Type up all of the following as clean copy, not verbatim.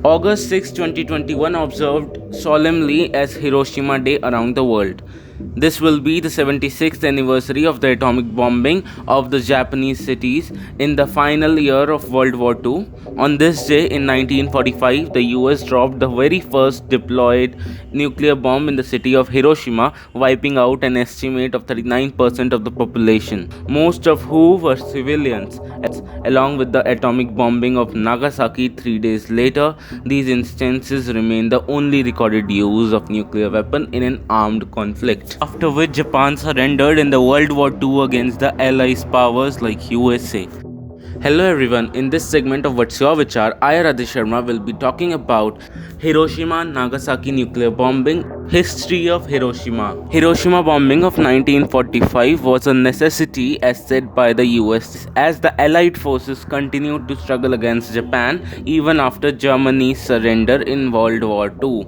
August 6, 2021 observed solemnly as Hiroshima Day around the world. This will be the 76th anniversary of the atomic bombing of the Japanese cities in the final year of World War II. On this day in 1945, the US dropped the very first deployed nuclear bomb in the city of Hiroshima, wiping out an estimate of 39% of the population, most of who were civilians. Along with the atomic bombing of Nagasaki 3 days later, these instances remain the only recorded use of nuclear weapon in an armed conflict. After which Japan surrendered in the World War II against the Allies powers like USA. Hello everyone, in this segment of What's Your Vichaar, I Radhesh Sharma will be talking about Hiroshima and Nagasaki nuclear bombing, history of Hiroshima. Hiroshima bombing of 1945 was a necessity as said by the US as the Allied forces continued to struggle against Japan even after Germany's surrender in World War II.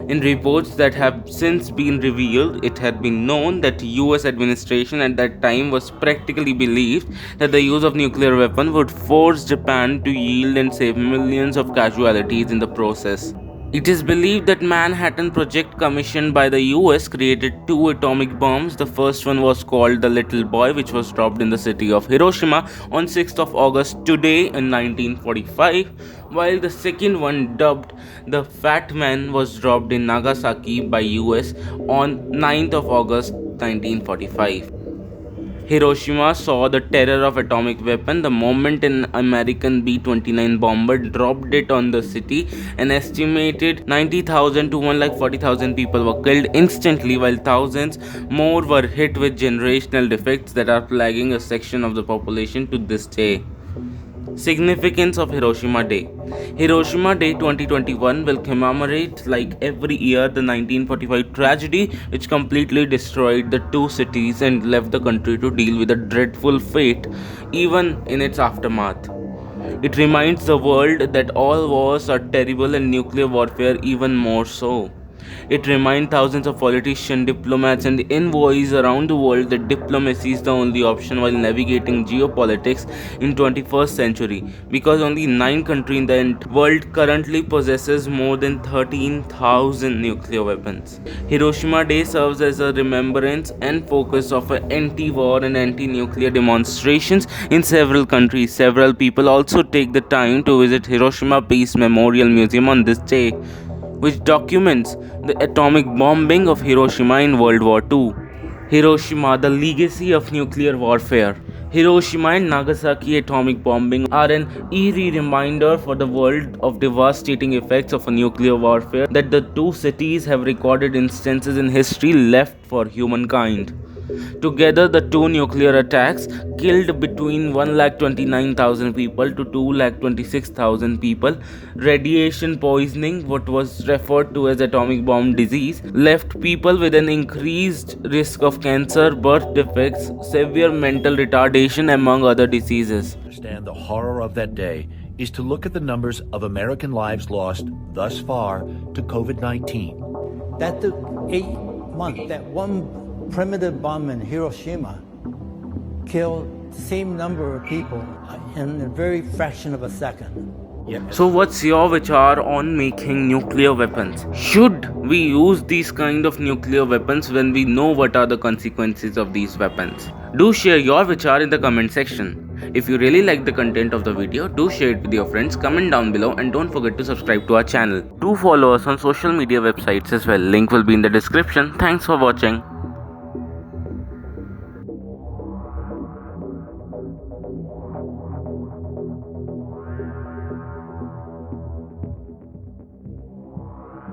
In reports that have since been revealed, it had been known that US administration at that time was practically believed that the use of nuclear weapon would force Japan to yield and save millions of casualties in the process. It is believed that Manhattan Project commissioned by the US created two atomic bombs. The first one was called the Little Boy, which was dropped in the city of Hiroshima on 6th of August today in 1945, while the second one, dubbed the Fat Man, was dropped in Nagasaki by US on 9th of August 1945. Hiroshima saw the terror of atomic weapon the moment an American B-29 bomber dropped it on the city. An estimated 90,000 to 140,000 people were killed instantly, while thousands more were hit with generational defects that are plaguing a section of the population to this day. Significance of Hiroshima Day. Hiroshima Day 2021 will commemorate, like every year, the 1945 tragedy which completely destroyed the two cities and left the country to deal with a dreadful fate even in its aftermath. It reminds the world that all wars are terrible and nuclear warfare even more so. It reminds thousands of politicians, diplomats, and envoys around the world that diplomacy is the only option while navigating geopolitics in 21st century, because only 9 countries in the world currently possesses more than 13,000 nuclear weapons. Hiroshima Day serves as a remembrance and focus of anti-war and anti-nuclear demonstrations in several countries. Several people also take the time to visit Hiroshima Peace Memorial Museum on this day, which documents the atomic bombing of Hiroshima in World War II. Hiroshima, the legacy of nuclear warfare. Hiroshima and Nagasaki atomic bombing are an eerie reminder for the world of devastating effects of a nuclear warfare that the two cities have recorded instances in history left for humankind. Together, the two nuclear attacks killed between 129,000 people to 226,000 people. Radiation poisoning, what was referred to as atomic bomb disease, left people with an increased risk of cancer, birth defects, severe mental retardation, among other diseases. Understand the horror of that day is to look at the numbers of American lives lost thus far to COVID-19. That took 8 months. That one primitive bomb in Hiroshima killed the same number of people in a very fraction of a second. So what's your vichar on making nuclear weapons? Should we use these kind of nuclear weapons when we know what are the consequences of these weapons? Do share your vichar in the comment section. If you really like the content of the video, do share it with your friends, comment down below, and don't forget to subscribe to our channel. Do follow us on social media websites as well. Link will be in the description. Thanks for watching.